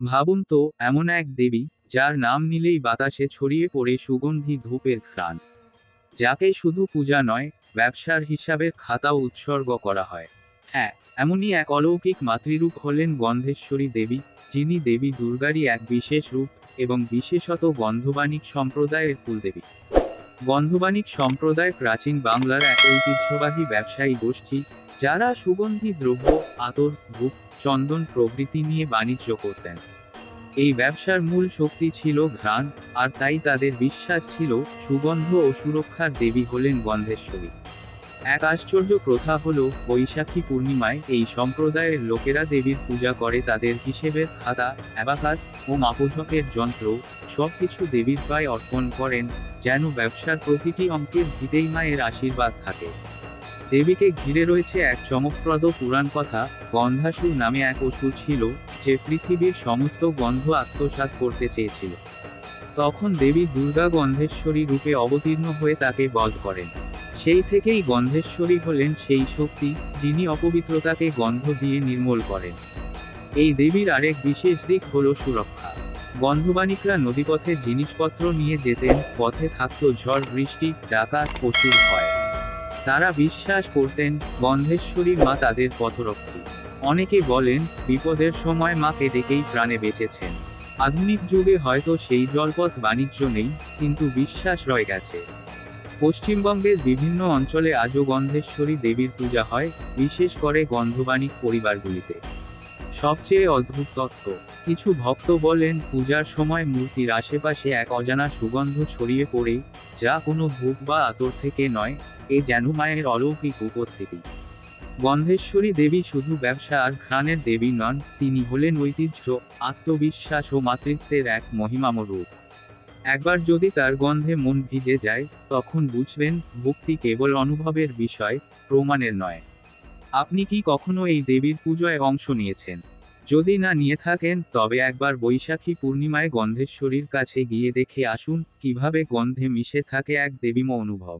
ভাবুন তো, এমন এক দেবী, যার নাম নিলেই বাতাসে ছড়িয়ে পড়ে সুগন্ধি ধূপের ঘ্রাণ, যাকে শুধু পূজা নয়, ব্যবসার হিসাবের খাতাও উৎসর্গ করা হয়। হ্যাঁ, এমনই এক অলৌকিক মাতৃরূপ হলেন গন্ধেশ্বরী দেবী, যিনি দেবী দুর্গারই এক বিশেষ রূপ, এবং বিশেষত গন্ধবাণিক সম্প্রদায়ের কুলদেবী। গন্ধবাণিক সম্প্রদায় প্রাচীন বাংলার এক ঐতিহ্যবাহী ব্যবসায়ী গোষ্ঠী, যারা সুগন্ধি দ্রব্য, আতর, ধূপ, চন্দন প্রভৃতি নিয়ে বাণিজ্য করতেন। এই ব্যবসার মূল শক্তি ছিল ঘ্রাণ, আর তাই তাদের বিশ্বাস ছিল, সুগন্ধ ও সুরক্ষার দেবী হলেন গন্ধেশ্বরী। এক আশ্চর্য প্রথা হল, বৈশাখী পূর্ণিমায় এই সম্প্রদায়ের লোকেরা দেবীর পূজা করে তাদের হিসেবের খাতা, অ্যাবাকাস ও মাপঝোঁকের যন্ত্র, সবকিছু দেবীর পায়ে অর্পণ করেন, যেন ব্যবসার প্রতিটি অঙ্কের ভিতেই মায়ের আশীর্বাদ থাকে। দেবীকে ঘিরে রয়েছে এক চমকপ্রদ পুরাণ কথা। গন্ধাসুর নামে এক অসুর ছিল, যে পৃথিবীর সমস্ত গন্ধ আত্মসাৎ করতে চেয়েছিল। তখন দেবী দুর্গা গন্ধেশ্বরী রূপে অবতীর্ণ হয়ে তাকে বধ করেন। সেই থেকেই গন্ধেশ্বরী হলেন সেই শক্তি, যিনি অপবিত্রতাকে গন্ধ দিয়ে নির্মূল করেন। এই দেবীর আরেক বিশেষ দিক হল সুরক্ষা। গন্ধবাণিকরা নদীপথে জিনিসপত্র নিয়ে যেতেন, পথে থাকত ঝড় বৃষ্টি, ডাকাত, পশুর ভয়। তারা বিশ্বাস করতেন, গন্ধেশ্বরী মা তাদের পথরক্ষী। অনেকে বলেন, বিপদের সময় মাকে ডেকেই প্রাণে বেঁচেছেন। আধুনিক যুগে হয়তো সেই জলপথ বাণিজ্য নেই, কিন্তু বিশ্বাস রয়ে গেছে। পশ্চিমবঙ্গের বিভিন্ন অঞ্চলে আজও গন্ধেশ্বরী দেবীর পূজা হয়, বিশেষ করে গন্ধবাণিক পরিবারগুলিতে। সবচেয়ে অদ্ভুত তথ্য, কিছু ভক্ত বলেন পূজার সময় মূর্তির আশেপাশে এক অজানা সুগন্ধ ছড়িয়ে পড়ে, যা কোনো ধূপ বা আতর থেকে নয়, এ যেন মায়ের অলৌকিক উপস্থিতি। গন্ধেশ্বরী দেবী শুধু ব্যবসা আর ঘ্রাণের দেবী নন, তিনি হলেন ঐতিহ্য, আত্মবিশ্বাস ও মাতৃত্বের এক মহিমাময় রূপ। একবার যদি তার গন্ধে মন ভিজে যায়, তখন বুঝবেন, ভক্তি কেবল অনুভবের বিষয়, প্রমাণের নয়। আপনি কি কখনো এই দেবীর পূজায় অংশ নিয়েছেন? যদি না নিয়ে থাকেন, তবে একবার বৈশাখী পূর্ণিমায় গন্ধেশ্বরীর কাছে গিয়ে দেখে আসুন, কিভাবে গন্ধে মিশে থাকে এক দেবীময় অনুভব।